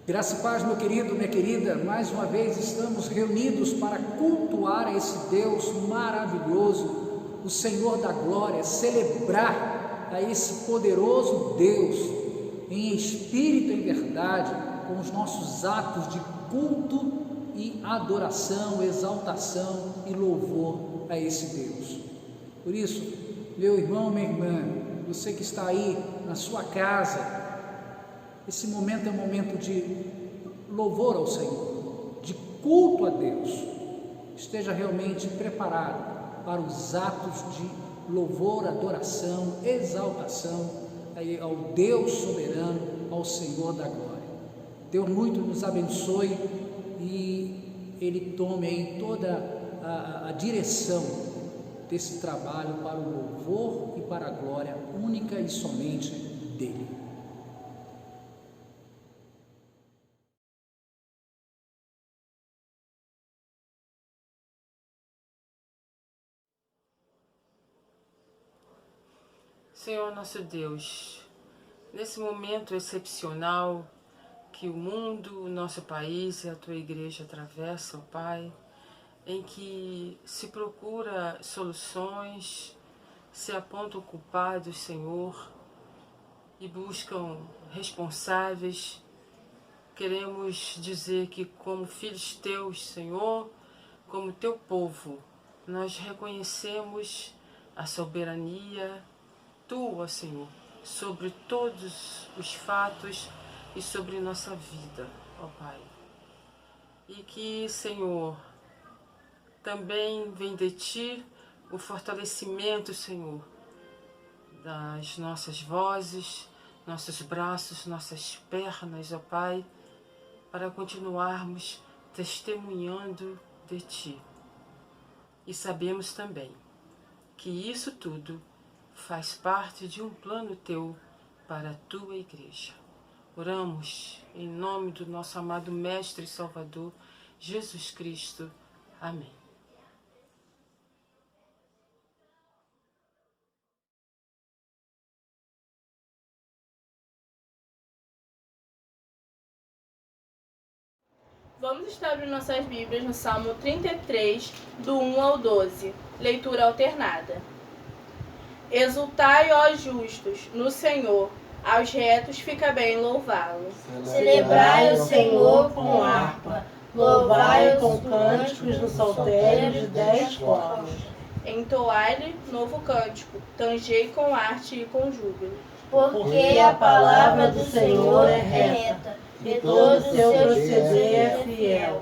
Graça e paz, meu querido, minha querida, mais uma vez estamos reunidos para cultuar a esse Deus maravilhoso, o Senhor da glória, celebrar a esse poderoso Deus em espírito e em verdade, com os nossos atos de culto e adoração, exaltação e louvor a esse Deus. Por isso, meu irmão, minha irmã, você que está aí na sua casa, esse momento é um momento de louvor ao Senhor, de culto a Deus. Esteja realmente preparado para os atos de louvor, adoração, exaltação ao Deus soberano, ao Senhor da glória. Deus muito nos abençoe e Ele tome aí toda a direção desse trabalho para o louvor e para a glória única e somente dEle. Senhor nosso Deus, nesse momento excepcional que o mundo, o nosso país e a Tua Igreja atravessam, Pai, em que se procura soluções, se apontam culpados, Senhor, e buscam responsáveis, queremos dizer que como filhos Teus, Senhor, como Teu povo, nós reconhecemos a soberania Tua, Senhor, sobre todos os fatos e sobre nossa vida, ó Pai. E que, Senhor, também vem de Ti o fortalecimento, Senhor, das nossas vozes, nossos braços, nossas pernas, ó Pai, para continuarmos testemunhando de Ti. E sabemos também que isso tudo faz parte de um plano Teu para a Tua Igreja. Oramos em nome do nosso amado Mestre e Salvador, Jesus Cristo. Amém. Vamos estar abrindo nossas Bíblias no Salmo 33, do 1 ao 12, leitura alternada. Exultai, ó justos, no Senhor, aos retos fica bem louvá-lo. Celebrai o Senhor com harpa, louvai-o com cânticos no saltério de 10 cordas. Entoai-lhe novo cântico, tangei com arte e com júbilo. Porque a palavra do Senhor é reta, e todo o seu proceder é fiel.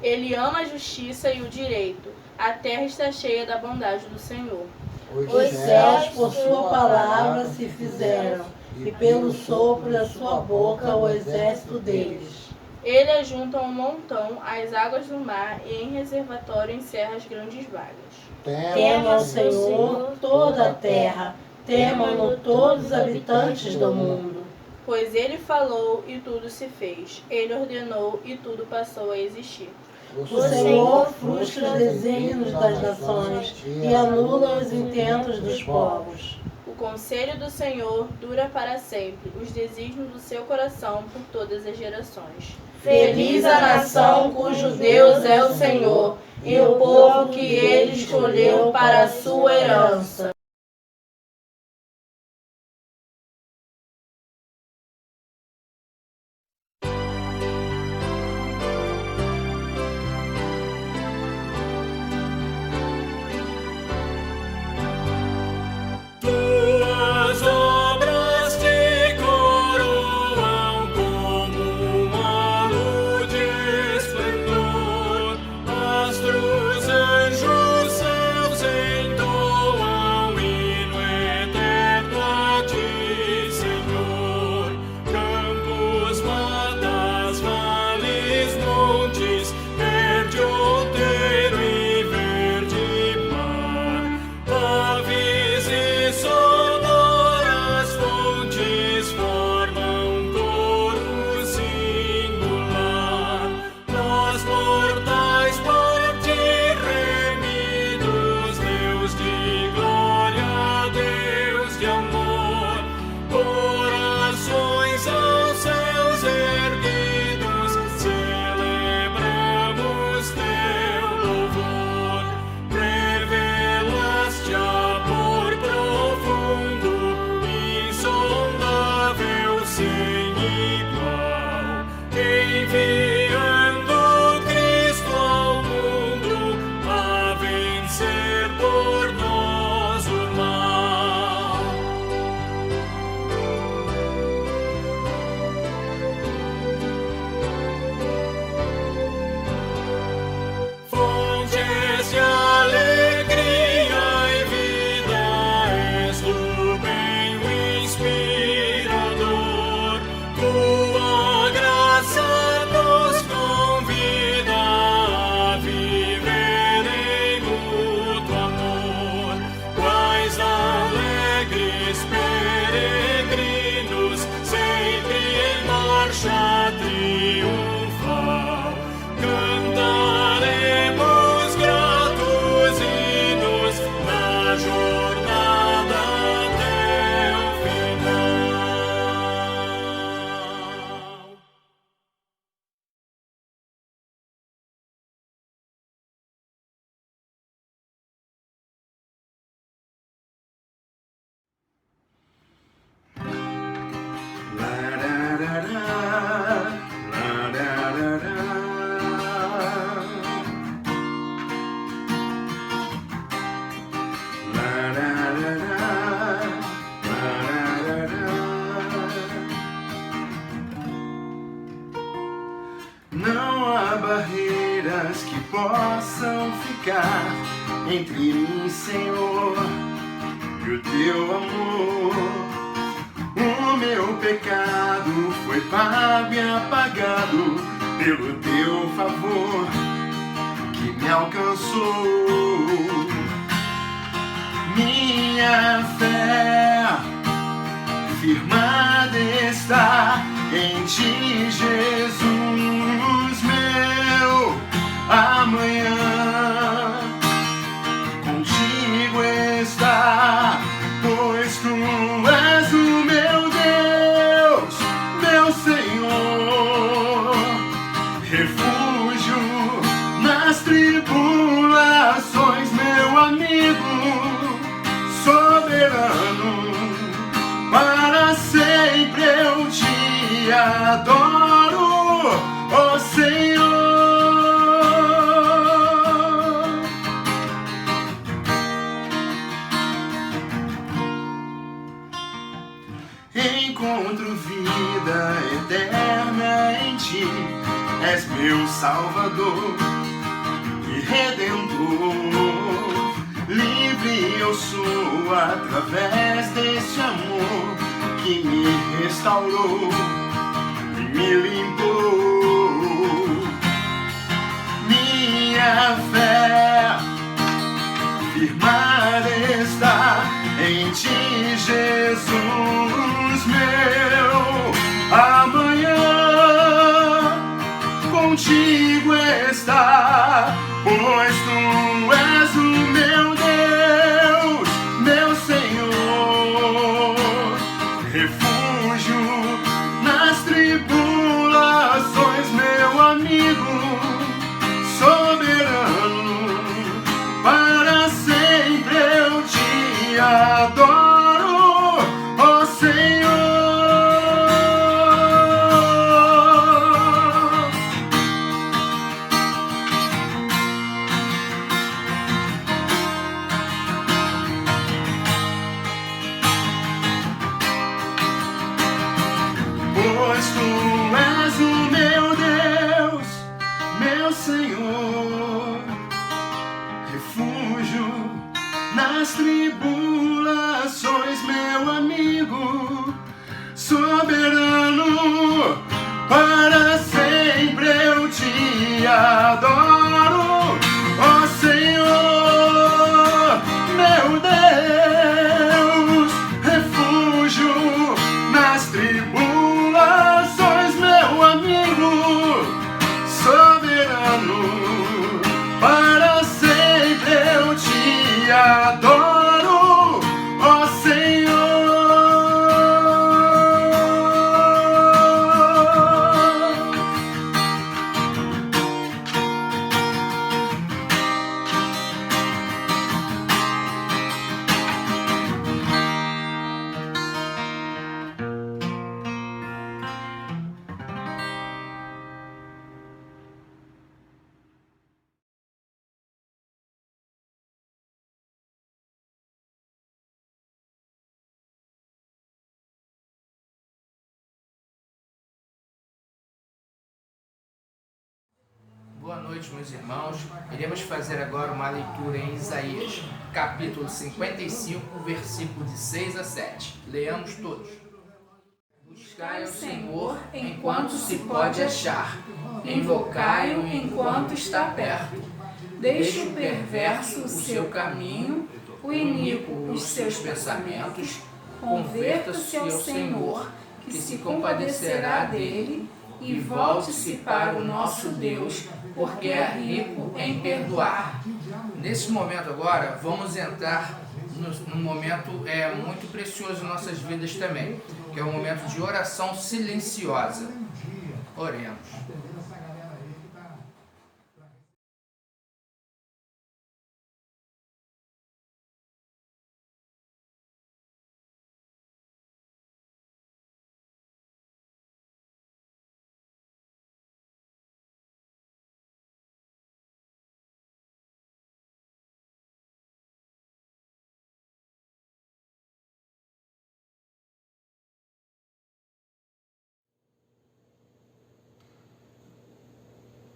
Ele ama a justiça e o direito, a terra está cheia da bondade do Senhor. Os céus por sua palavra se fizeram, e pelo sopro da sua boca o exército deles. Ele ajunta um montão as águas do mar e em reservatório encerra as grandes vagas. Tema o Senhor toda a terra, temam-no todos os habitantes do mundo. Pois ele falou e tudo se fez, ele ordenou e tudo passou a existir. O Senhor frustra os desígnios das nações e anula os intentos dos povos. O conselho do Senhor dura para sempre, os desígnios do seu coração por todas as gerações. Feliz a nação cujo Deus é o Senhor, e o povo que ele escolheu para a sua herança. Astros, anjos, céus entoam Não há barreiras que possam ficar entre mim, Senhor, e o teu amor. O meu pecado foi pago e apagado pelo teu favor que me alcançou. Minha fé firmada está em ti, Jesus, meu amanhã contigo está, pois tu és o meu Deus, meu Senhor, refúgio nas tribulações, meu amigo soberano. Para sempre eu te adoro, ó Senhor. Encontro vida eterna em ti, és meu Salvador e Redentor. Livre eu sou através deste amor que me restaurou e me limpou. Minha fé firmada está em ti, Jesus, meu amanhã contigo está, pois tu és o meu Deus, meu Senhor, refúgio nas tribulações, meu amigo soberano. Para sempre eu te adoro, ó Senhor. Pois tu és o meu Deus, meu Senhor, refúgio nas tribulações, meu amigo soberano. Para sempre eu te adoro, ó Senhor, meu Deus, refúgio nas tribulações, meu amigo soberano. Para sempre eu te adoro, ó Senhor. Boa noite, meus irmãos. Iremos fazer agora uma leitura em Isaías, capítulo 55, versículo de 6 a 7. Leamos todos. Buscai o Senhor enquanto se pode achar, invocai-o enquanto está perto. Deixe o perverso o seu caminho, o iníquo os seus pensamentos, converta-se ao Senhor, que se compadecerá dele, e volte-se para o nosso Deus, porque é rico em perdoar. Nesse momento agora, vamos entrar num momento muito precioso em nossas vidas também, que é um momento de oração silenciosa. Oremos.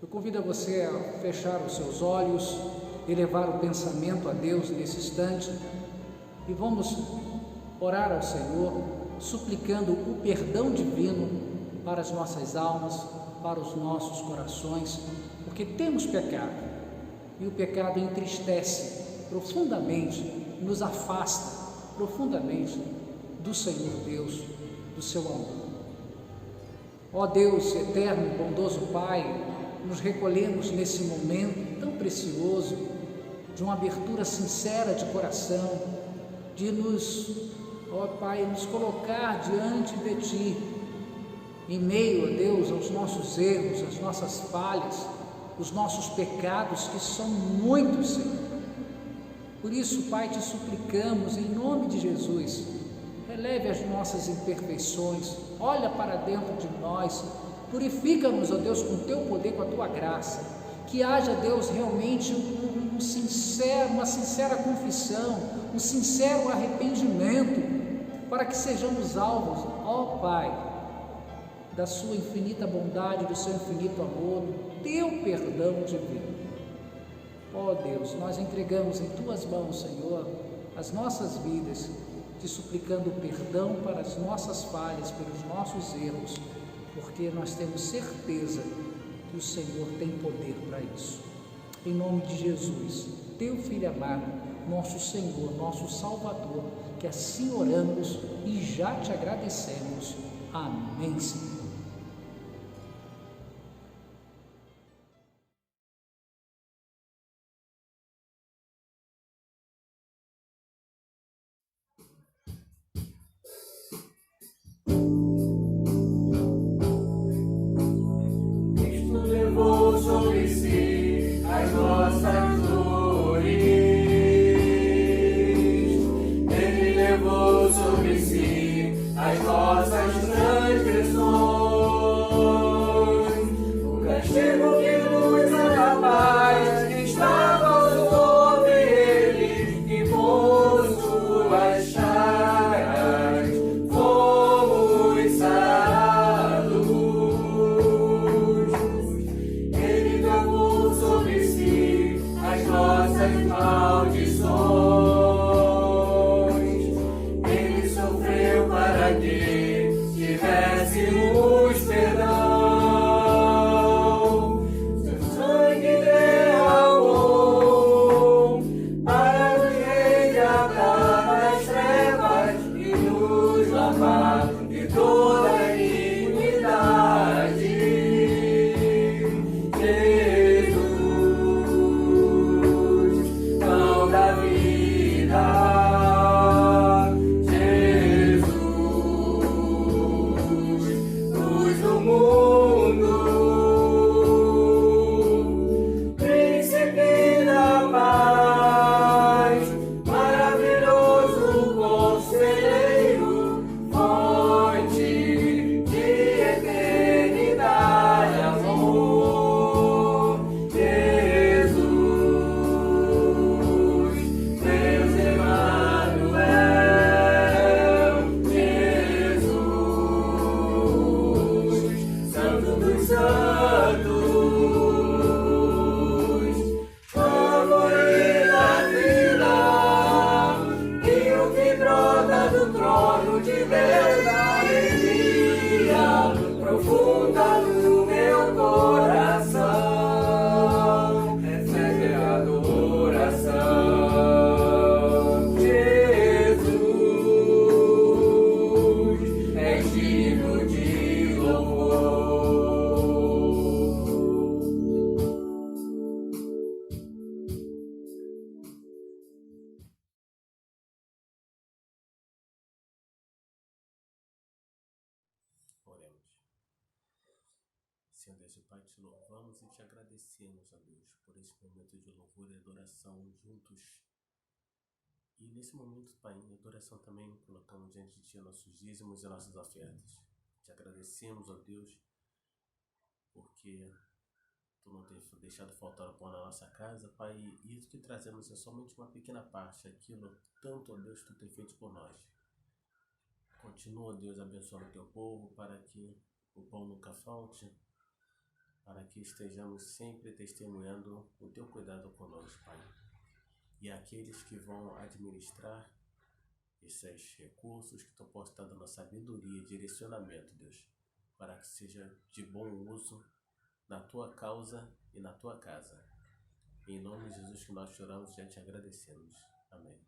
Eu convido você a fechar os seus olhos, elevar o pensamento a Deus nesse instante e vamos orar ao Senhor, suplicando o perdão divino para as nossas almas, para os nossos corações, porque temos pecado e o pecado entristece profundamente, nos afasta profundamente do Senhor Deus, do seu amor. Ó Deus eterno e bondoso Pai, nos recolhemos nesse momento tão precioso de uma abertura sincera de coração, de nos, ó Pai, nos colocar diante de Ti, em meio, ó Deus, aos nossos erros, às nossas falhas, os nossos pecados, que são muitos, Senhor. Por isso, Pai, te suplicamos, em nome de Jesus, releve as nossas imperfeições, olha para dentro de nós, purifica-nos, ó Deus, com o Teu poder, com a Tua graça, que haja, Deus, realmente uma sincera confissão, um sincero arrependimento, para que sejamos alvos, ó Pai, da Sua infinita bondade, do Seu infinito amor, do Teu perdão divino. Ó Deus, nós entregamos em Tuas mãos, Senhor, as nossas vidas, te suplicando perdão para as nossas falhas, pelos nossos erros, porque nós temos certeza que o Senhor tem poder para isso. Em nome de Jesus, Teu Filho amado, nosso Senhor, nosso Salvador, que assim oramos e já te agradecemos. Amém, Senhor. Sobre si as nossas dores, Ele levou sobre si as nossas transgressões, o castigo que nos dá paz estava sobre Ele, e por suas chagas fomos sarados. Sobre si as nossas maldições, Ele sofreu para que tivéssemos perdão. Seu sangue derramou para nos resgatar das trevas e nos lavar de toda iniquidade. Profunda no meu coração, recebe a adoração. Jesus é digno de louvor. Oremos. Senhor Deus e Pai, te louvamos e te agradecemos, ó Deus, por esse momento de louvor e adoração juntos. E nesse momento, Pai, em adoração também, colocamos diante de Ti nossos dízimos e nossas ofertas. Te agradecemos, ó Deus, porque Tu não tens deixado faltar o pão na nossa casa, Pai, e isso que trazemos é somente uma pequena parte, aquilo tanto, ó Deus, Tu tem feito por nós. Continua, Deus, abençoando o Teu povo para que o pão nunca falte, para que estejamos sempre testemunhando o Teu cuidado conosco, Pai. E aqueles que vão administrar esses recursos, que Tu possa estar dando sabedoria e direcionamento, Deus, para que seja de bom uso na Tua causa e na Tua casa. Em nome de Jesus que nós choramos e já te agradecemos. Amém.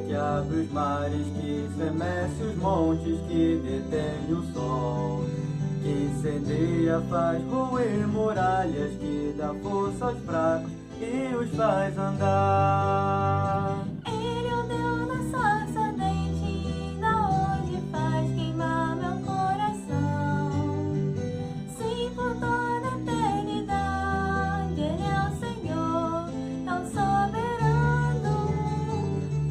que abre os mares, que estremece os montes, que detém o sol, que incendeia, faz ruir muralhas, que dá força aos fracos e os faz andar. Ele o deu na sarça ardente e ainda hoje faz queimar meu coração. Sim, por toda a eternidade, Ele é o Senhor, é o soberano.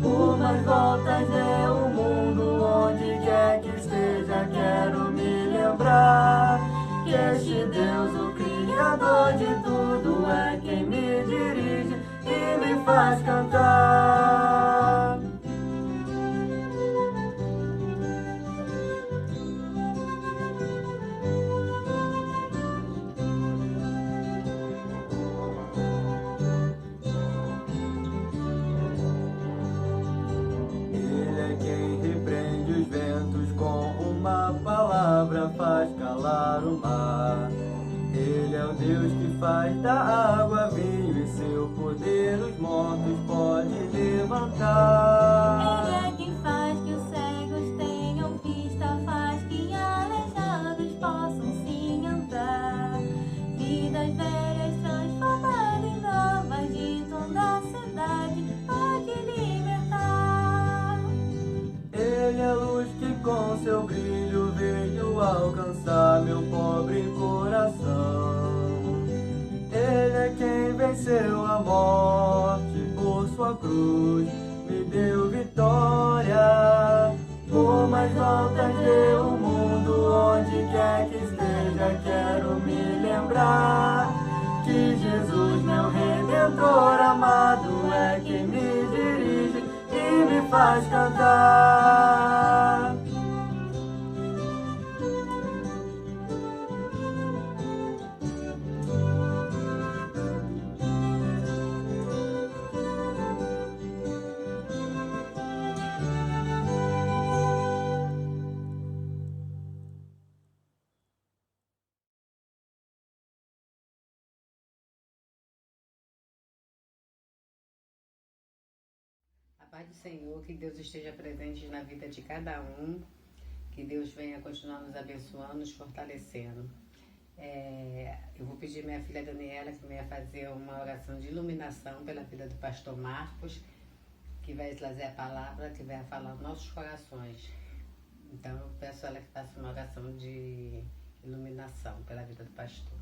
Por mais voltas dê o mundo, onde quer que esteja, quero me lembrar que este Deus, o Criador de tudo, é quem me dirige e me faz cantar. Ele é quem repreende os ventos, com uma palavra faz calar o mar. Ele é o Deus que faz da água vinho, e seu poder os montes pode levantar. Ele é quem faz seu brilho veio alcançar meu pobre coração. Ele é quem venceu a morte, por sua cruz me deu vitória. Por mais voltas do mundo, onde quer que esteja, quero me lembrar que Jesus, meu Redentor amado, é quem me dirige e me faz cantar. A paz do Senhor, que Deus esteja presente na vida de cada um, que Deus venha continuar nos abençoando, nos fortalecendo. Eu vou pedir minha filha Daniela que venha fazer uma oração de iluminação pela vida do pastor Marcos, que vai trazer a palavra, que vai falar aos nossos corações. Então eu peço a ela que faça uma oração de iluminação pela vida do pastor.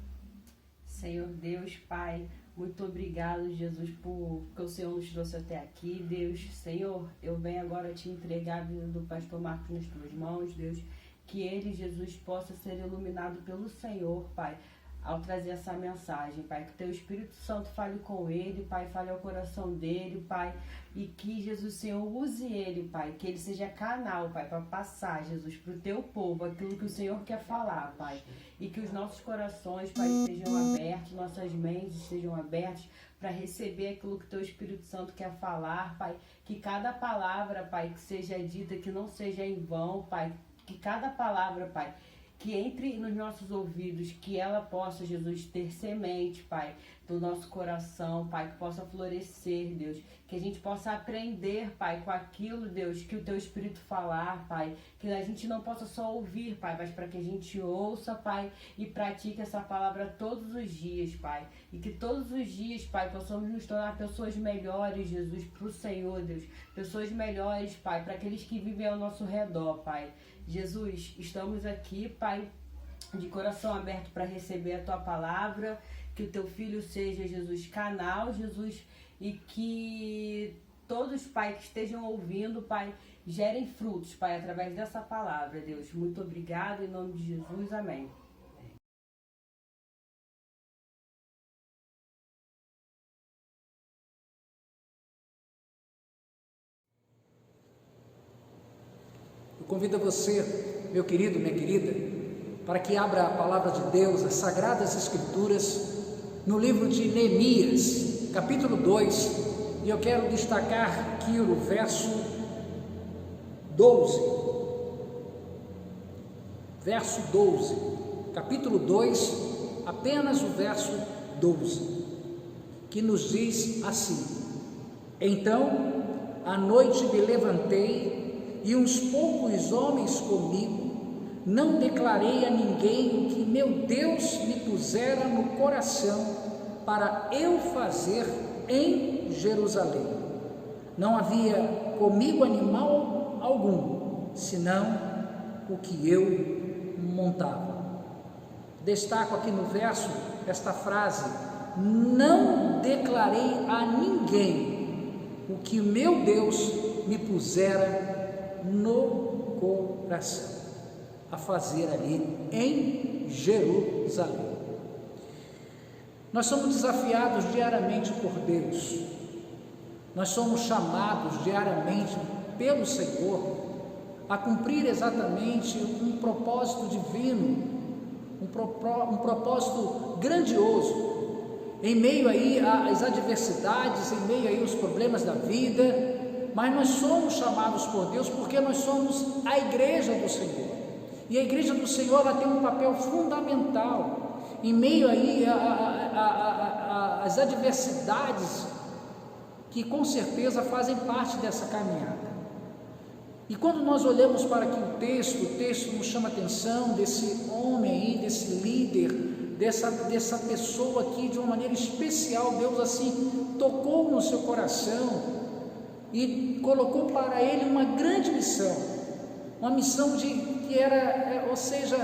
Senhor Deus, Pai, muito obrigado, Jesus, porque o Senhor nos trouxe até aqui. Deus, Senhor, eu venho agora te entregar a vida do pastor Marcos nas tuas mãos, Deus, que ele, Jesus, possa ser iluminado pelo Senhor, Pai, ao trazer essa mensagem, Pai, que teu Espírito Santo fale com ele, Pai, fale ao coração dele, Pai, e que, Jesus, Senhor, use ele, Pai, que ele seja canal, Pai, para passar, Jesus, para o teu povo, aquilo que o Senhor quer falar, Pai, e que os nossos corações, Pai, estejam abertos, nossas mentes estejam abertas para receber aquilo que teu Espírito Santo quer falar, Pai, que cada palavra, Pai, que seja dita, que não seja em vão, Pai, que cada palavra, Pai, que entre nos nossos ouvidos, que ela possa, Jesus, ter semente, Pai, do nosso coração, Pai, que possa florescer, Deus, que a gente possa aprender, Pai, com aquilo, Deus, que o teu Espírito falar, Pai, que a gente não possa só ouvir, Pai, mas para que a gente ouça, Pai, e pratique essa palavra todos os dias, Pai, e que todos os dias, Pai, possamos nos tornar pessoas melhores, Jesus, para o Senhor, Deus, pessoas melhores, Pai, para aqueles que vivem ao nosso redor, Pai. Jesus, estamos aqui, Pai, de coração aberto para receber a tua palavra, que o teu filho seja, Jesus, canal, Jesus, e que todos, Pai, que estejam ouvindo, Pai, gerem frutos, Pai, através dessa palavra, Deus. Muito obrigado, em nome de Jesus, amém. Eu convido você, meu querido, minha querida, para que abra a palavra de Deus, as Sagradas Escrituras, no livro de Neemias, capítulo 2, e eu quero destacar aqui o verso 12. Verso 12, capítulo 2, apenas o verso 12, que nos diz assim: Então, à noite me levantei, e uns poucos homens comigo, não declarei a ninguém o que meu Deus me pusera no coração para eu fazer em Jerusalém. Não havia comigo animal algum, senão o que eu montava. Destaco aqui no verso esta frase: não declarei a ninguém o que meu Deus me pusera no coração a fazer ali em Jerusalém. Nós somos desafiados diariamente por Deus, nós somos chamados diariamente pelo Senhor a cumprir exatamente um propósito divino, um propósito grandioso, em meio aí às adversidades, em meio aí aos problemas da vida. Mas nós somos chamados por Deus porque nós somos a igreja do Senhor. E a igreja do Senhor, ela tem um papel fundamental em meio aí às adversidades que com certeza fazem parte dessa caminhada. E quando nós olhamos para aqui o texto nos chama a atenção desse homem aí, desse líder, dessa pessoa aqui, de uma maneira especial. Deus assim tocou no seu coração e colocou para ele uma grande missão, uma missão que era, ou seja,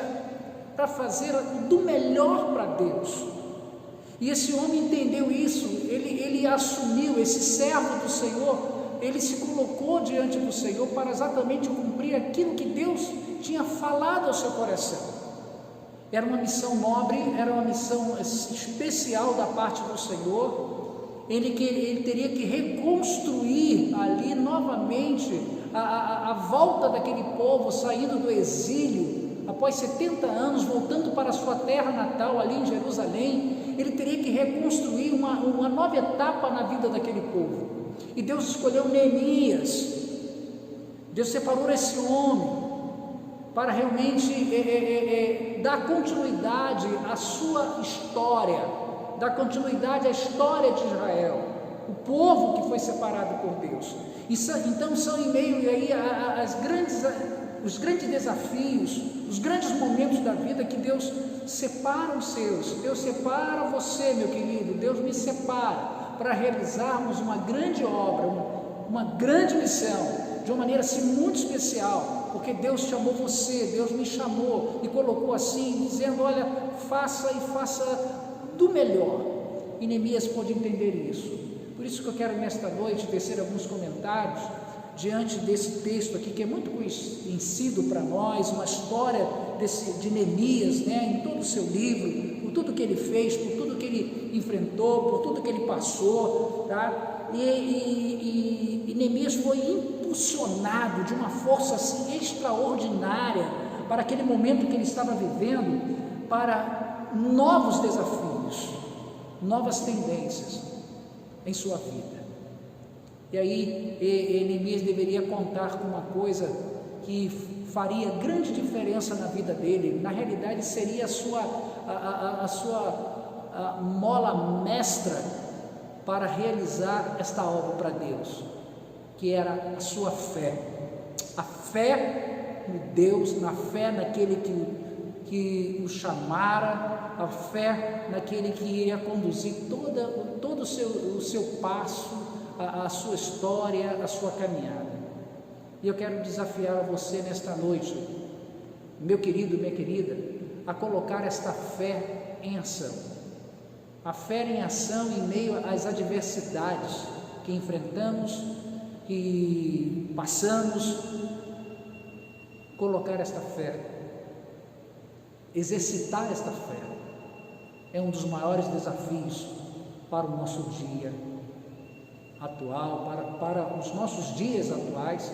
para fazer do melhor para Deus. E esse homem entendeu isso, ele assumiu, esse servo do Senhor, ele se colocou diante do Senhor para exatamente cumprir aquilo que Deus tinha falado ao seu coração. Era uma missão nobre, era uma missão especial da parte do Senhor. Ele teria que reconstruir ali novamente a volta daquele povo saindo do exílio, após 70 anos, voltando para a sua terra natal ali em Jerusalém. Ele teria que reconstruir uma nova etapa na vida daquele povo. E Deus escolheu Neemias. Deus separou esse homem para realmente dar continuidade à sua história, dar continuidade à história de Israel, o povo que foi separado por Deus. Então são em meio aí os grandes desafios, os grandes momentos da vida que Deus separa os seus. Deus separa você, meu querido, Deus me separa para realizarmos uma grande obra, uma grande missão, de uma maneira assim muito especial, porque Deus chamou você, Deus me chamou e colocou assim, dizendo: olha, faça e faça do melhor. E Neemias pôde entender isso. Por isso que eu quero nesta noite tecer alguns comentários diante desse texto aqui, que é muito conhecido para nós, uma história de Neemias, né, em todo o seu livro, por tudo que ele fez, por tudo que ele enfrentou, por tudo que ele passou, tá? E Neemias foi impulsionado de uma força assim extraordinária para aquele momento que ele estava vivendo, para novos desafios, novas tendências em sua vida. E aí Neemias deveria contar com uma coisa que faria grande diferença na vida dele. Na realidade seria a sua mola mestra para realizar esta obra para Deus, que era a sua fé. A fé no Deus, na fé naquele que o chamara, a fé naquele que iria conduzir todo o seu passo, a sua história, a sua caminhada. E eu quero desafiar a você nesta noite, meu querido, minha querida, a colocar esta fé em ação. A fé em ação em meio às adversidades que enfrentamos, que passamos. Colocar esta fé, exercitar esta fé, é um dos maiores desafios para o nosso dia atual, para os nossos dias atuais,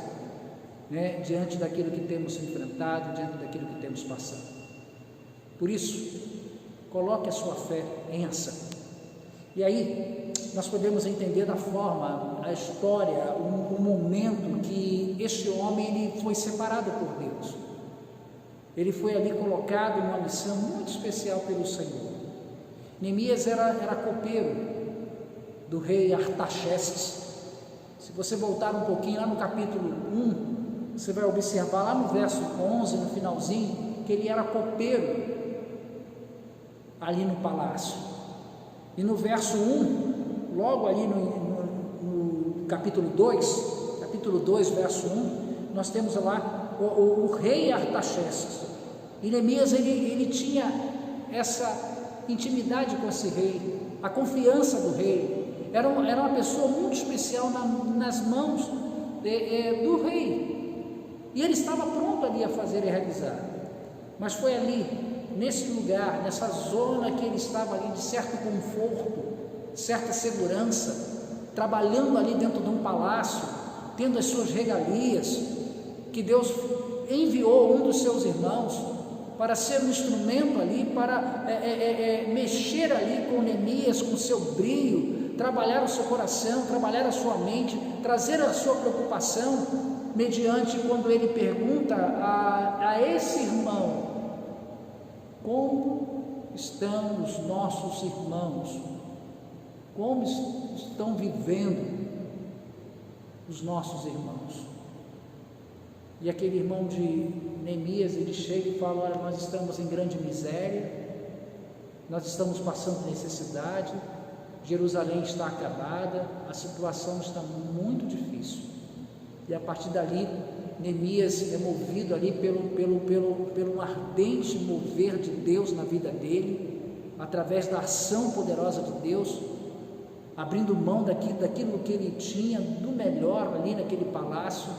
né, diante daquilo que temos enfrentado, diante daquilo que temos passado. Por isso, coloque a sua fé em ação. E aí nós podemos entender da forma, a história, o momento que este homem ele foi separado por Deus. Ele foi ali colocado numa missão muito especial pelo Senhor. Neemias era copeiro do rei Artaxerxes. Se você voltar um pouquinho lá no capítulo 1, você vai observar lá no verso 11, no finalzinho, que ele era copeiro ali no palácio. E no verso 1, logo ali no capítulo 2, verso 1, nós temos lá o rei Artaxerxes. E Neemias ele tinha essa intimidade com esse rei, a confiança do rei. Era uma pessoa muito especial nas mãos do rei, e ele estava pronto ali a fazer e realizar. Mas foi ali, nesse lugar, nessa zona que ele estava ali de certo conforto, certa segurança, trabalhando ali dentro de um palácio, tendo as suas regalias, que Deus enviou um dos seus irmãos para ser um instrumento ali, para mexer ali com Neemias, com seu brio, trabalhar o seu coração, trabalhar a sua mente, trazer a sua preocupação, mediante quando ele pergunta a esse irmão: como estão os nossos irmãos? Como estão vivendo os nossos irmãos? E aquele irmão de Neemias, ele chega e fala: olha, nós estamos em grande miséria, nós estamos passando necessidade, Jerusalém está acabada, a situação está muito difícil. E a partir dali, Neemias é movido ali pelo ardente mover de Deus na vida dele, através da ação poderosa de Deus, abrindo mão daquilo que ele tinha, do melhor ali naquele palácio,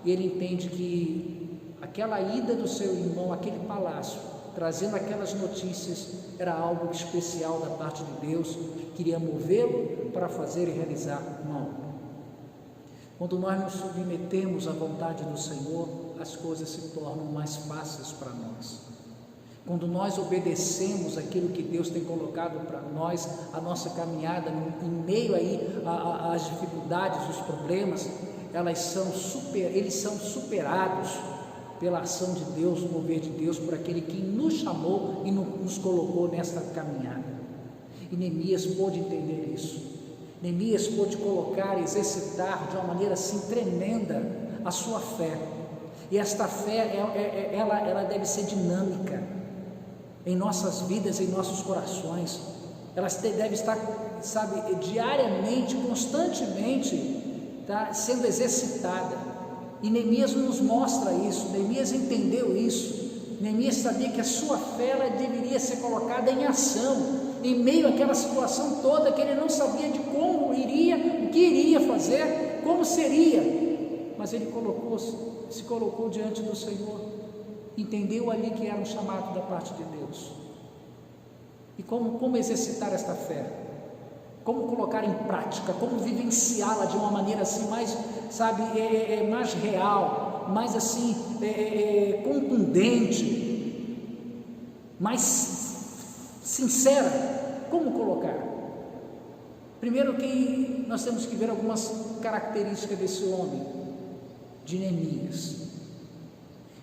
e ele entende que aquela ida do seu irmão àquele palácio, trazendo aquelas notícias, era algo especial da parte de Deus, queria movê-lo para fazer e realizar uma obra. Quando nós nos submetemos à vontade do Senhor, as coisas se tornam mais fáceis para nós. Quando nós obedecemos aquilo que Deus tem colocado para nós, a nossa caminhada, em meio aí às dificuldades, os problemas, eles são superados pela ação de Deus, o mover de Deus, por aquele que nos chamou e nos colocou nesta caminhada. E Neemias pôde entender isso. Neemias pôde colocar, exercitar de uma maneira assim tremenda a sua fé. E esta fé, ela deve ser dinâmica em nossas vidas, em nossos corações. Ela deve estar, diariamente, constantemente, sendo exercitada. E Neemias nos mostra isso. Neemias entendeu isso. Neemias sabia que a sua fé, ela deveria ser colocada em ação, em meio àquela situação toda que ele não sabia de como iria, o que iria fazer, como seria, mas ele se colocou diante do Senhor, entendeu ali que era um chamado da parte de Deus. E como exercitar esta fé, como colocar em prática, como vivenciá-la de uma maneira assim mais, mais real, mais assim, contundente, mais sincera. Como colocar? Primeiro que nós temos que ver algumas características desse homem, de Neemias.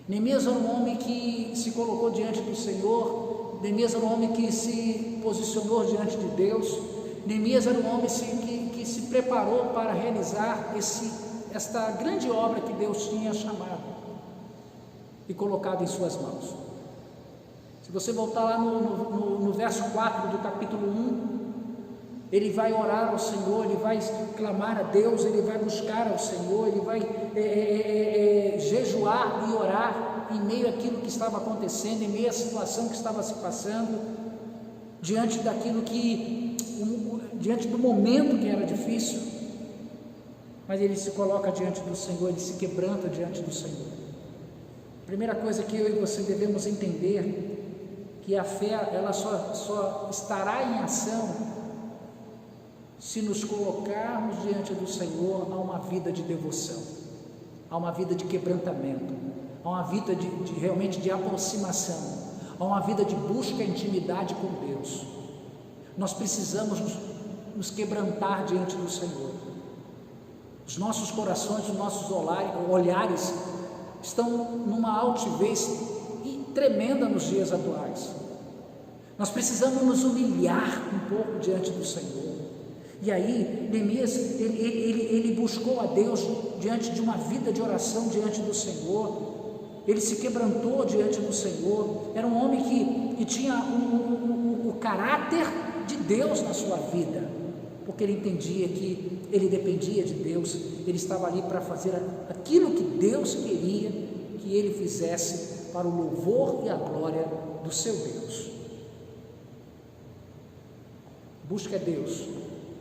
Neemias era um homem que se colocou diante do Senhor. Neemias era um homem que se posicionou diante de Deus. Neemias era um homem que se preparou para realizar esta grande obra que Deus tinha chamado e colocado em suas mãos. Se você voltar lá no verso 4 do capítulo 1, ele vai orar ao Senhor, ele vai clamar a Deus, ele vai buscar ao Senhor, ele vai jejuar e orar em meio àquilo que estava acontecendo, em meio à situação que estava se passando, diante do momento que era difícil, mas ele se coloca diante do Senhor, ele se quebranta diante do Senhor. A primeira coisa que eu e você devemos entender, que a fé, ela só estará em ação se nos colocarmos diante do Senhor a uma vida de devoção, a uma vida de quebrantamento, a uma vida realmente de aproximação, a uma vida de busca e intimidade com Deus. Nós precisamos nos quebrantar diante do Senhor. Os nossos corações, os nossos olhares estão numa altivez tremenda nos dias atuais. Nós precisamos nos humilhar um pouco diante do Senhor. E aí Neemias, ele buscou a Deus diante de uma vida de oração diante do Senhor. Ele se quebrantou diante do Senhor. Era um homem que tinha o caráter de Deus na sua vida, porque ele entendia que ele dependia de Deus. Ele estava ali para fazer aquilo que Deus queria que ele fizesse, para o louvor e a glória do seu Deus. Busque a Deus,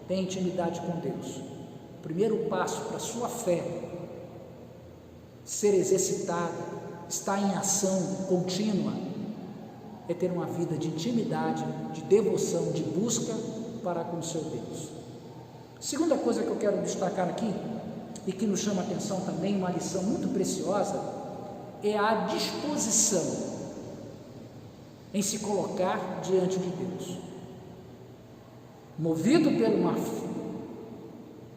tenha intimidade com Deus. O primeiro passo para a sua fé ser exercitada, estar em ação contínua, é ter uma vida de intimidade, de devoção, de busca para com o seu Deus. Segunda coisa que eu quero destacar aqui, e que nos chama a atenção também, uma lição muito preciosa, é a disposição em se colocar diante de Deus, movido por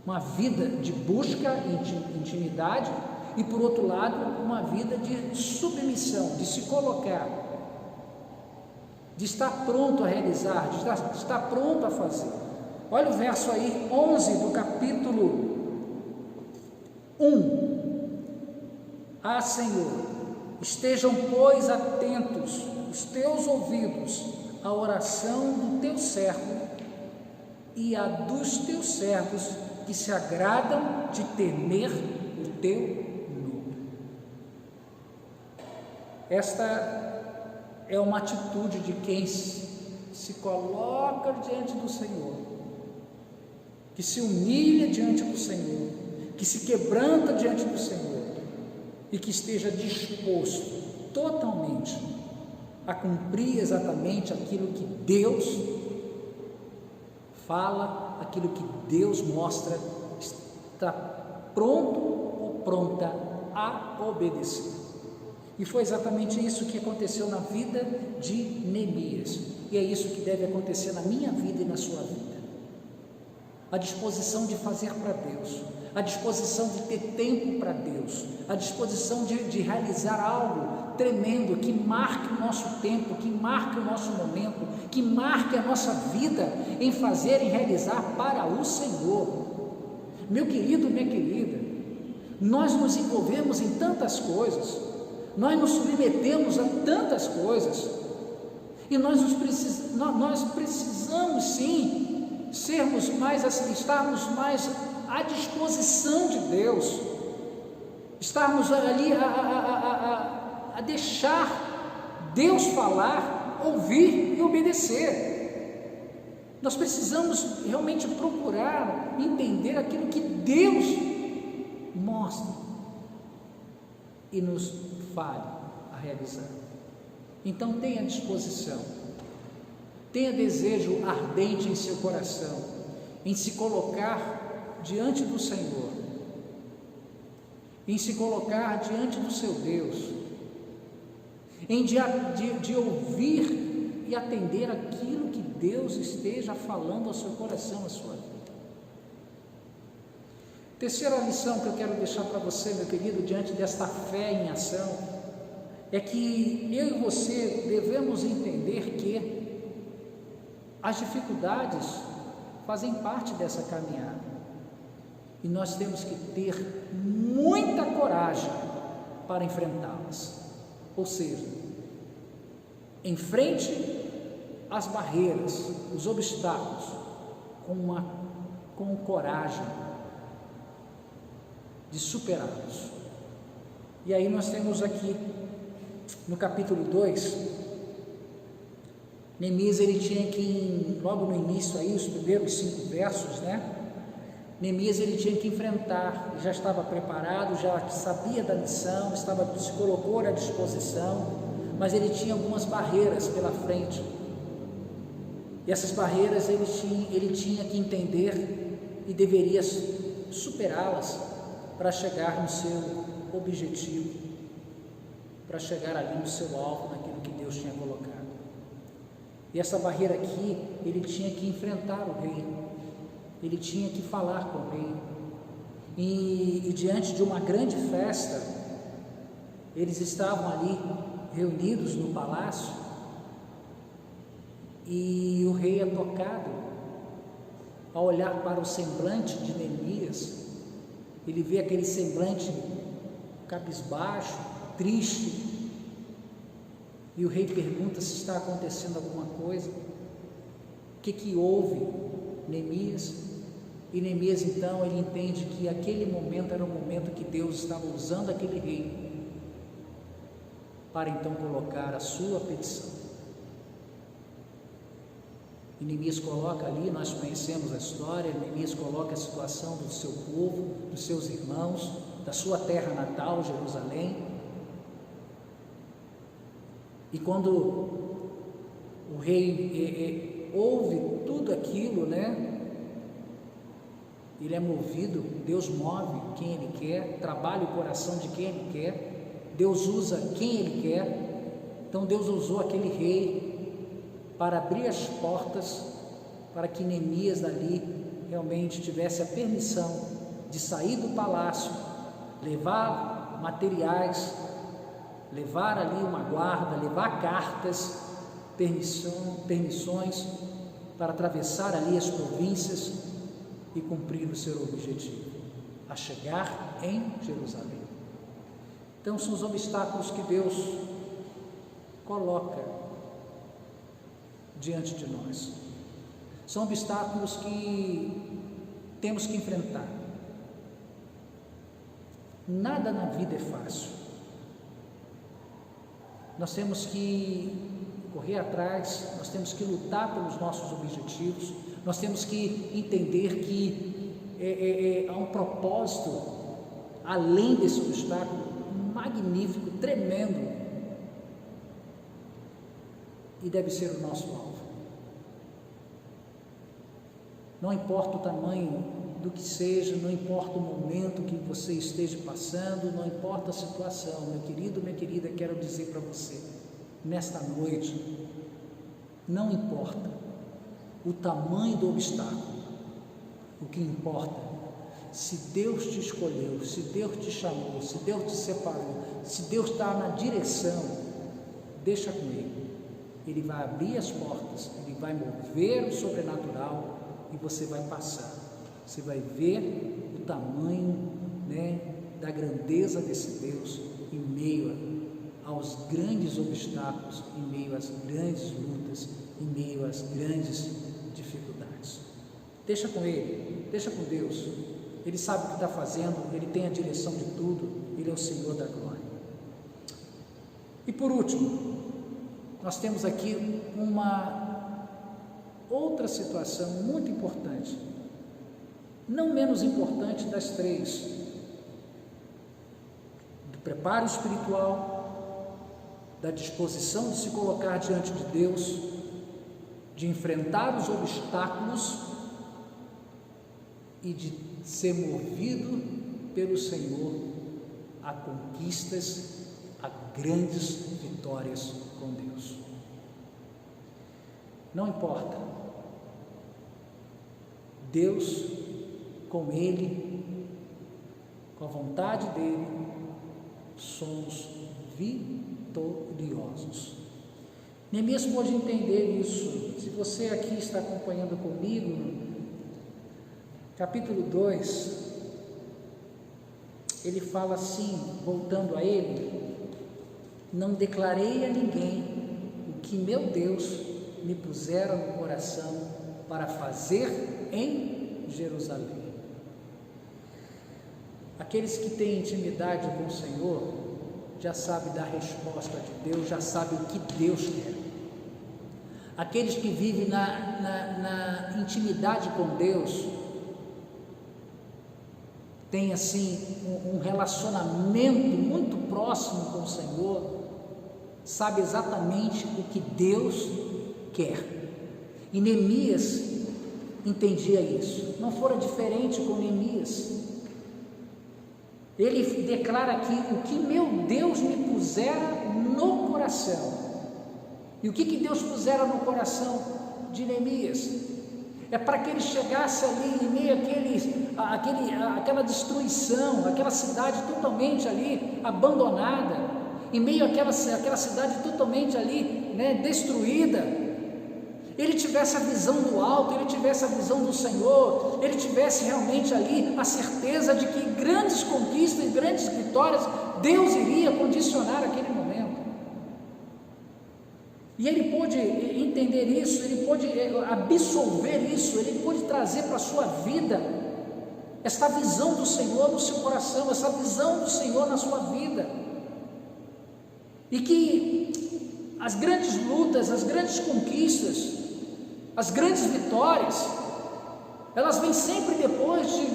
uma vida de busca e intimidade, e por outro lado, uma vida de submissão, de se colocar, de estar pronto a realizar, de estar pronto a fazer. Olha o verso aí, 11 do capítulo 1. Ah, Senhor, estejam, pois, atentos os teus ouvidos à oração do teu servo e a dos teus servos que se agradam de temer o teu nome. Esta é uma atitude de quem se coloca diante do Senhor, que se humilha diante do Senhor, que se quebranta diante do Senhor e que esteja disposto totalmente a cumprir exatamente aquilo que Deus fala, aquilo que Deus mostra, está pronto ou pronta a obedecer. E foi exatamente isso que aconteceu na vida de Neemias, e é isso que deve acontecer na minha vida e na sua vida. A disposição de fazer para Deus, a disposição de ter tempo para Deus, a disposição de realizar algo tremendo que marque o nosso tempo, que marque o nosso momento, que marque a nossa vida em fazer e realizar para o Senhor. Meu querido, minha querida, nós nos envolvemos em tantas coisas, nós nos submetemos a tantas coisas, e nós precisamos sim sermos mais assim, estarmos mais à disposição de Deus, estarmos ali a deixar Deus falar, ouvir e obedecer. Nós precisamos realmente procurar entender aquilo que Deus mostra e nos fale a realizar. Então tenha disposição, tenha desejo ardente em seu coração, em se colocar diante do Senhor, em se colocar diante do seu Deus, em de ouvir e atender aquilo que Deus esteja falando ao seu coração, à sua vida. Terceira lição que eu quero deixar para você, meu querido, diante desta fé em ação, é que eu e você devemos entender que as dificuldades fazem parte dessa caminhada, e nós temos que ter muita coragem para enfrentá-las. Ou seja, enfrente as barreiras, os obstáculos, com coragem de superá-los. E aí nós temos aqui no capítulo 2, Neemias, ele tinha que, logo no início aí, os primeiros 5 versos, Neemias, ele tinha que enfrentar, já estava preparado, já sabia da missão, se colocou à disposição, mas ele tinha algumas barreiras pela frente, e essas barreiras ele tinha que entender e deveria superá-las para chegar no seu objetivo, para chegar ali no seu alvo, naquilo que Deus tinha colocado. E essa barreira aqui, ele tinha que enfrentar o rei, ele tinha que falar com o rei, e diante de uma grande festa, eles estavam ali reunidos no palácio, e o rei é tocado ao olhar para o semblante de Neemias. Ele vê aquele semblante cabisbaixo, triste, e o rei pergunta se está acontecendo alguma coisa, o que houve, Neemias? E Neemias então, ele entende que aquele momento era o momento que Deus estava usando aquele rei para então colocar a sua petição. E Neemias coloca ali, nós conhecemos a história, Neemias coloca a situação do seu povo, dos seus irmãos, da sua terra natal, Jerusalém. E quando o rei ouve tudo aquilo, ele é movido, Deus move quem Ele quer, trabalha o coração de quem Ele quer, Deus usa quem Ele quer. Então Deus usou aquele rei para abrir as portas, para que Neemias dali realmente tivesse a permissão de sair do palácio, levar materiais, levar ali uma guarda, levar cartas, permissões para atravessar ali as províncias e cumprir o seu objetivo, a chegar em Jerusalém. Então são os obstáculos que Deus coloca diante de nós, são obstáculos que temos que enfrentar. Nada na vida é fácil, nós temos que correr atrás, nós temos que lutar pelos nossos objetivos, nós temos que entender que há um propósito além desse obstáculo magnífico, tremendo, e deve ser o nosso alvo. Não importa o tamanho do que seja, não importa o momento que você esteja passando, não importa a situação, meu querido, minha querida, quero dizer para você, nesta noite, não importa o tamanho do obstáculo, o que importa, se Deus te escolheu, se Deus te chamou, se Deus te separou, se Deus está na direção, deixa com Ele. Ele vai abrir as portas, Ele vai mover o sobrenatural e você vai passar. Você vai ver o tamanho, da grandeza desse Deus em meio aos grandes obstáculos, em meio às grandes lutas, em meio às grandes dificuldades. Deixa com Ele, deixa com Deus. Ele sabe o que está fazendo, Ele tem a direção de tudo, Ele é o Senhor da glória. E por último, nós temos aqui uma outra situação muito importante, não menos importante das três: do preparo espiritual, da disposição de se colocar diante de Deus, de enfrentar os obstáculos e de ser movido pelo Senhor a conquistas, a grandes vitórias com Deus. Não importa, Deus, com Ele, com a vontade dEle, somos vitoriosos. Neemias pôde entender isso. Se você aqui está acompanhando comigo, capítulo 2, ele fala assim, voltando a ele: não declarei a ninguém o que meu Deus me pusera no coração para fazer em Jerusalém. Aqueles que têm intimidade com o Senhor já sabem da resposta de Deus, já sabem o que Deus quer. Aqueles que vivem na intimidade com Deus têm assim um relacionamento muito próximo com o Senhor, sabe exatamente o que Deus quer. E Neemias entendia isso. Não fora diferente com Neemias. Ele declara aqui: o que meu Deus me pusera no coração. E o que Deus pusera no coração de Neemias? É para que ele chegasse ali em meio àquela destruição, aquela cidade totalmente ali abandonada, em meio àquela cidade totalmente ali, destruída, ele tivesse a visão do alto, ele tivesse a visão do Senhor, ele tivesse realmente ali a certeza de que grandes conquistas, grandes vitórias, Deus iria condicionar aquele momento. E ele pôde entender isso, ele pôde absolver isso, ele pôde trazer para a sua vida esta visão do Senhor no seu coração, essa visão do Senhor na sua vida. E que as grandes lutas, as grandes conquistas, as grandes vitórias, elas vêm sempre depois de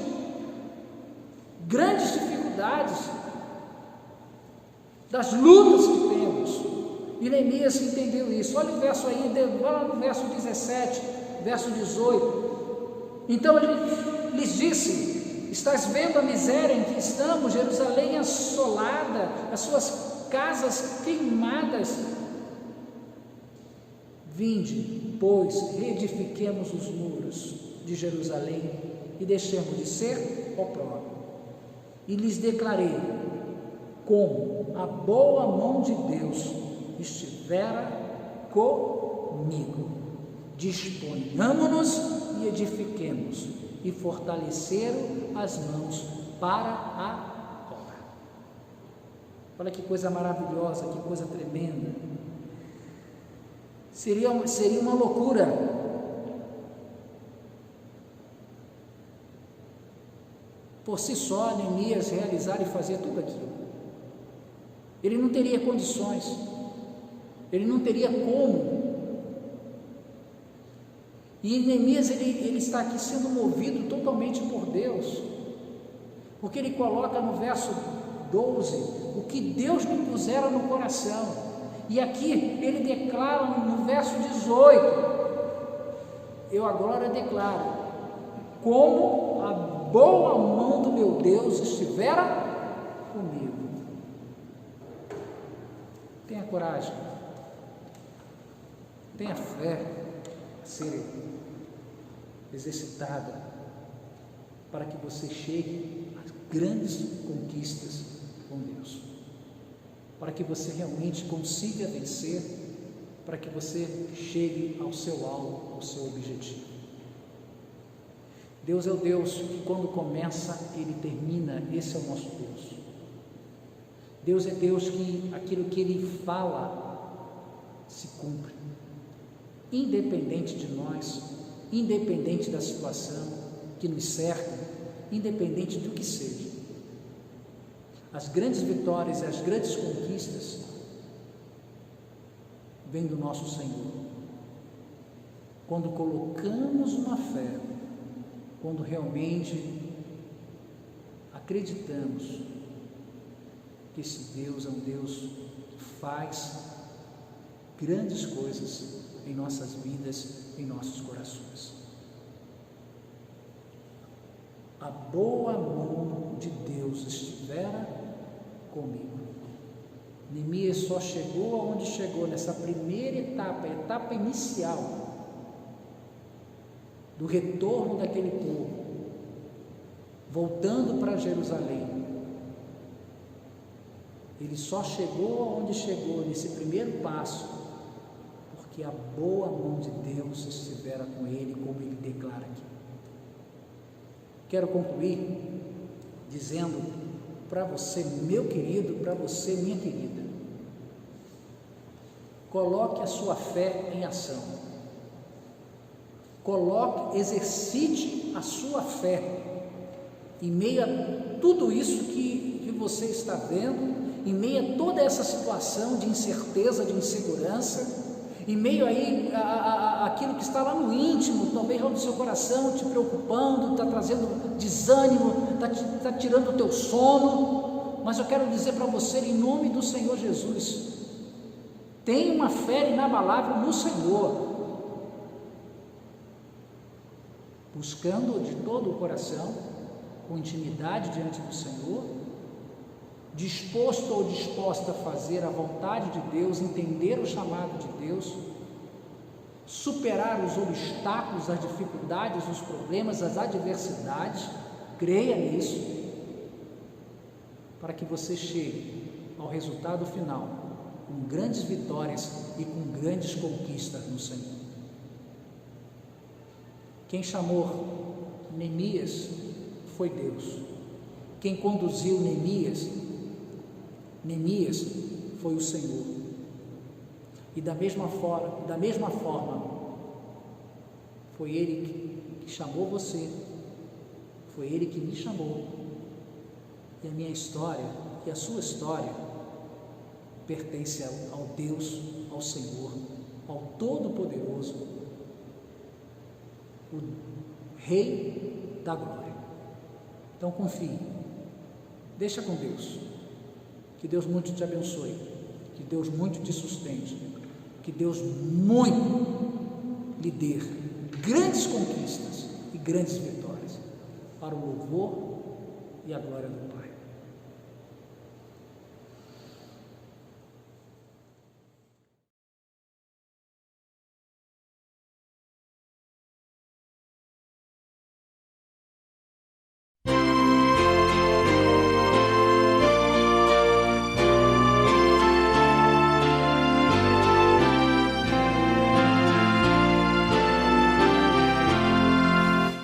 grandes dificuldades, das lutas que temos. E Neemias entendeu isso. Olha o verso aí, vai lá no verso 17, verso 18. Então ele lhes disse: estás vendo a miséria em que estamos, Jerusalém assolada, as suas casas queimadas. Vinde, pois, reedifiquemos os muros de Jerusalém e deixemos de ser opróbrio. E lhes declarei como a boa mão de Deus estivera comigo. Disponhamo-nos e edifiquemos, e fortaleceram as mãos para a obra. Olha que coisa maravilhosa, que coisa tremenda. Seria uma loucura por si só Neemias realizar e fazer tudo aquilo. Ele não teria condições. Ele não teria como. E Neemias, ele está aqui sendo movido totalmente por Deus, porque ele coloca no verso 12, o que Deus me pusera no coração, e aqui ele declara no verso 18, eu agora declaro, como a boa mão do meu Deus estivera comigo. Tenha coragem, tenha fé a ser exercitada para que você chegue às grandes conquistas com Deus, para que você realmente consiga vencer, para que você chegue ao seu alvo, ao seu objetivo. Deus é o Deus que quando começa, Ele termina. Esse é o nosso Deus. Deus é Deus que aquilo que Ele fala se cumpre, independente de nós, independente da situação que nos cerca, independente do que seja. As grandes vitórias e as grandes conquistas vêm do nosso Senhor. Quando colocamos uma fé, quando realmente acreditamos que esse Deus é um Deus que faz grandes coisas em nossas vidas, em nossos corações. A boa mão de Deus estivera comigo. Neemias só chegou aonde chegou nessa primeira etapa, a etapa inicial do retorno daquele povo, voltando para Jerusalém. Ele só chegou aonde chegou nesse primeiro passo, porque a boa mão de Deus estivera com ele, como ele declara aqui. Quero concluir dizendo para você, meu querido, para você, minha querida, coloque a sua fé em ação. Exercite a sua fé em meio a tudo isso que você está vendo, em meio a toda essa situação de incerteza, de insegurança, em meio aí aquilo que está lá no íntimo, talvez lá no seu coração, te preocupando, está trazendo desânimo, está tirando o teu sono, mas eu quero dizer para você, em nome do Senhor Jesus, tenha uma fé inabalável no Senhor, buscando de todo o coração, com intimidade diante do Senhor, disposto ou disposta a fazer a vontade de Deus, entender o chamado de Deus, superar os obstáculos, as dificuldades, os problemas, as adversidades, creia nisso, para que você chegue ao resultado final, com grandes vitórias e com grandes conquistas no Senhor. Quem chamou Neemias foi Deus. Quem conduziu Neemias foi o Senhor. E da mesma forma, foi Ele que chamou você, foi Ele que me chamou. E a minha história e a sua história pertence ao Deus, ao Senhor, ao Todo-Poderoso, o Rei da Glória. Então confie, deixa com Deus, que Deus muito te abençoe, que Deus muito te sustente, que Deus muito lhe dê grandes conquistas e grandes vitórias, para o louvor e a glória do Pai.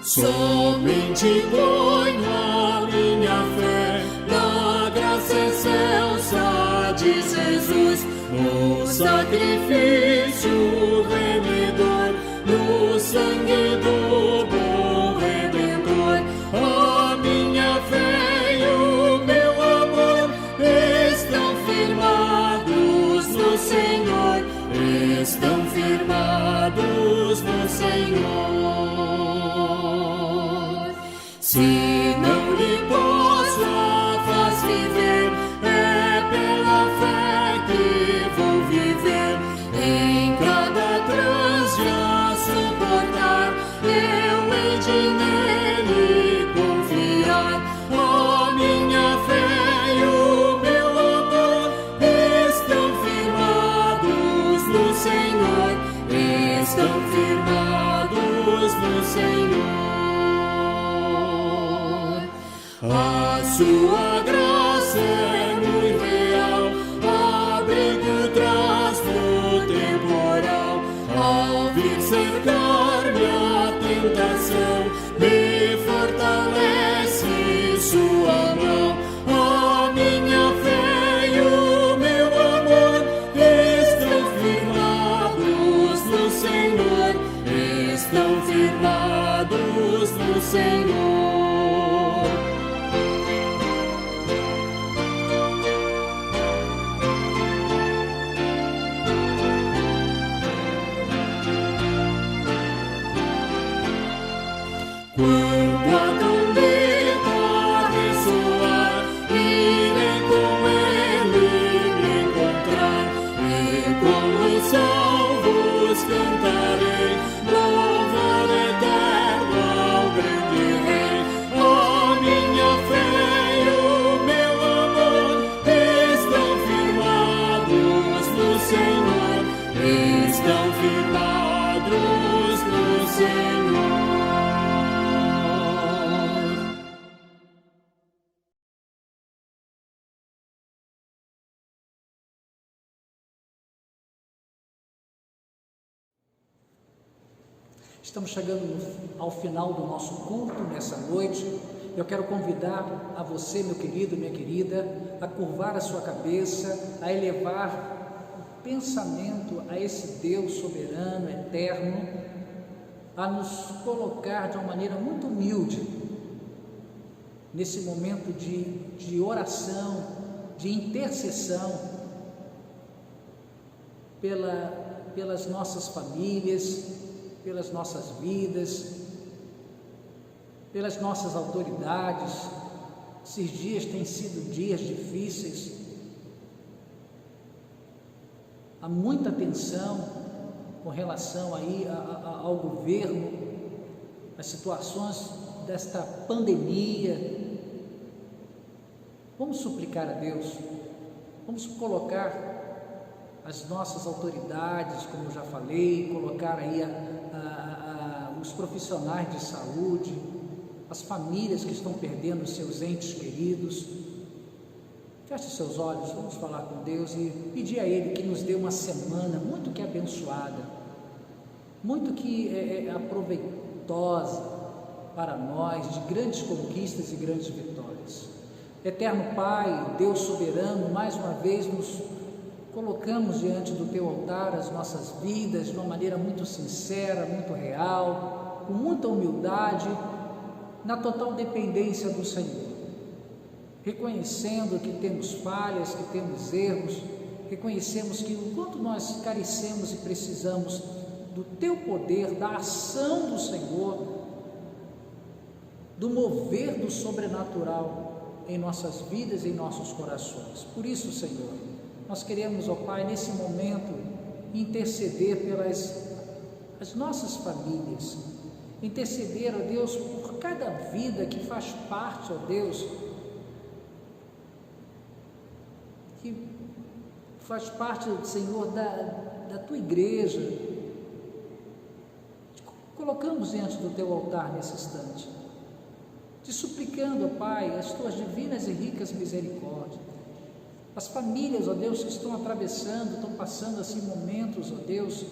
Somente ponho a minha fé na graça excelsa de Jesus, no sacrifício remidor, no sangue do bom Redentor. A minha fé e o meu amor estão firmados no Senhor. estão firmados no Senhor. Se não lhe pôs a faz viver, é pela fé que vou viver. Em cada transe a suportar, eu hei de nele confiar. A minha fé e o meu amor estão firmados no Senhor, estão firmados no Senhor. A sua graça é muito real, abrigo traz no temporal. Ao vir cercar-me a tentação, me fortalece sua mão. A minha fé e o meu amor estão firmados no Senhor, estão firmados no Senhor. Quando a trombeta ressoar, irei com ele me encontrar, e com os salvos cantarei louvor eterno ao grande Rei. A minha fé e o meu amor estão firmados no Senhor, estão firmados no Senhor. Estamos chegando ao final do nosso culto nessa noite. Eu quero convidar a você, meu querido, minha querida, a curvar a sua cabeça, a elevar o pensamento a esse Deus soberano, eterno, a nos colocar de uma maneira muito humilde nesse momento de oração, de intercessão pelas nossas famílias, pelas nossas vidas, pelas nossas autoridades. Esses dias têm sido dias difíceis, há muita tensão com relação aí ao governo, as situações desta pandemia. Vamos suplicar a Deus, vamos colocar as nossas autoridades, como eu já falei, colocar aí os profissionais de saúde, as famílias que estão perdendo seus entes queridos. Feche seus olhos, vamos falar com Deus e pedir a Ele que nos dê uma semana muito que abençoada, muito que aproveitosa para nós, de grandes conquistas e grandes vitórias. Eterno Pai, Deus soberano, mais uma vez nos colocamos diante do Teu altar as nossas vidas de uma maneira muito sincera, muito real, com muita humildade, na total dependência do Senhor, reconhecendo que temos falhas, que temos erros, reconhecemos que o quanto nós carecemos e precisamos do Teu poder, da ação do Senhor, do mover do sobrenatural em nossas vidas e em nossos corações. Por isso, Senhor, nós queremos, ó Pai, nesse momento, interceder pelas as nossas famílias, interceder, ó Deus, por cada vida que faz parte, ó Deus, que faz parte, Senhor, da Tua igreja. Colocamos diante do Teu altar nesse instante, te suplicando, ó Pai, as Tuas divinas e ricas misericórdias. As famílias, ó Deus, que estão atravessando, estão passando assim momentos, ó Deus,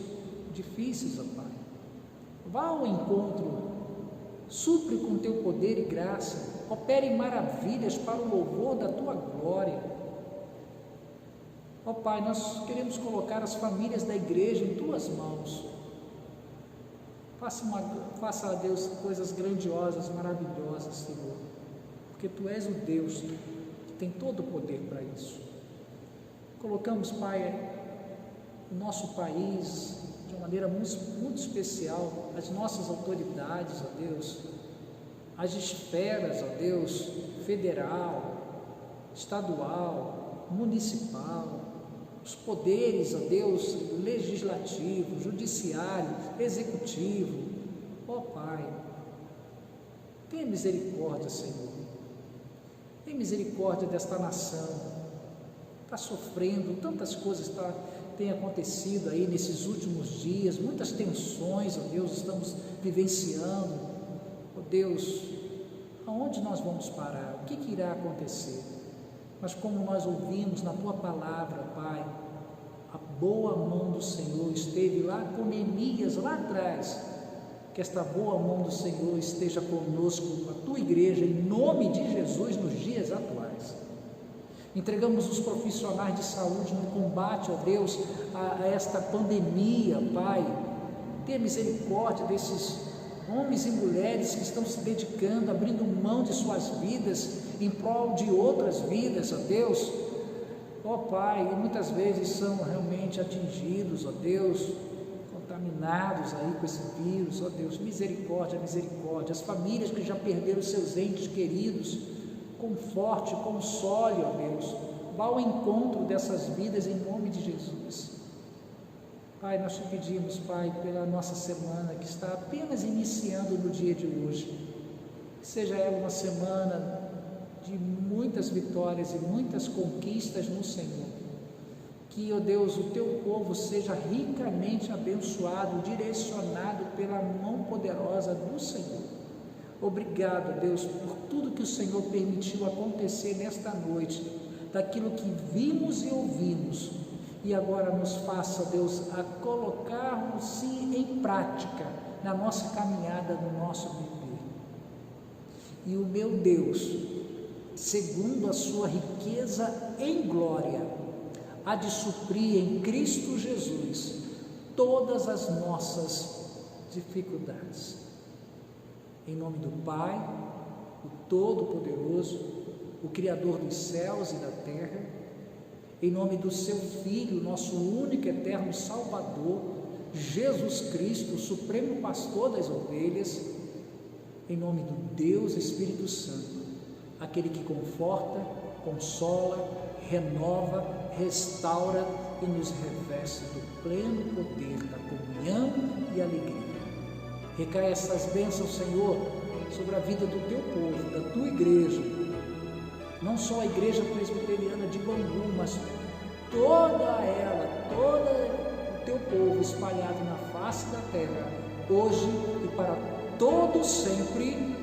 difíceis, ó Pai. Vá ao encontro, supre com Teu poder e graça, opere maravilhas para o louvor da Tua glória. Ó Pai, nós queremos colocar as famílias da igreja em Tuas mãos. Faça a Deus coisas grandiosas, maravilhosas, Senhor, porque Tu és o Deus que tem todo o poder para isso. Colocamos, Pai, nosso país, de uma maneira muito especial, as nossas autoridades, ó Deus, as esferas, ó Deus, federal, estadual, municipal, os poderes, ó Deus, legislativo, judiciário, executivo. Ó Pai, tenha misericórdia, Senhor. Tenha misericórdia desta nação. Está sofrendo, tantas coisas têm acontecido aí nesses últimos dias, muitas tensões, ó Deus, estamos vivenciando. Ó Deus, aonde nós vamos parar? O que irá acontecer? Mas como nós ouvimos na Tua palavra, Pai, a boa mão do Senhor esteve lá com Neemias, lá atrás. Que esta boa mão do Senhor esteja conosco, a Tua igreja, em nome de Jesus, nos dias atuais. Entregamos os profissionais de saúde no combate, ó Deus, a esta pandemia, Pai. Tenha misericórdia desses homens e mulheres que estão se dedicando, abrindo mão de suas vidas em prol de outras vidas, ó Deus. Ó Pai, e muitas vezes são realmente atingidos, ó Deus, contaminados aí com esse vírus, ó Deus. Misericórdia, misericórdia. As famílias que já perderam seus entes queridos, conforte, console, ó Deus. Vá ao encontro dessas vidas em nome de Jesus. Pai, nós te pedimos, Pai, pela nossa semana que está apenas iniciando no dia de hoje, que seja ela uma semana de muitas vitórias e muitas conquistas no Senhor. Que, ó Deus, o Teu povo seja ricamente abençoado, direcionado pela mão poderosa do Senhor. Obrigado, Deus, por tudo que o Senhor permitiu acontecer nesta noite, daquilo que vimos e ouvimos. E agora nos faça, Deus, a colocarmos em prática na nossa caminhada, no nosso viver. E o meu Deus, segundo a sua riqueza em glória, há de suprir em Cristo Jesus todas as nossas dificuldades. Em nome do Pai, o Todo-Poderoso, o Criador dos céus e da terra, em nome do Seu Filho, nosso único e eterno Salvador, Jesus Cristo, o Supremo Pastor das ovelhas, em nome do Deus Espírito Santo, aquele que conforta, consola, renova, restaura e nos reveste do pleno poder da comunhão e alegria. Recai essas bênçãos, Senhor, sobre a vida do Teu povo, da Tua igreja, não só a igreja presbiteriana de Bangu, mas toda ela, todo o Teu povo espalhado na face da terra, hoje e para todo sempre.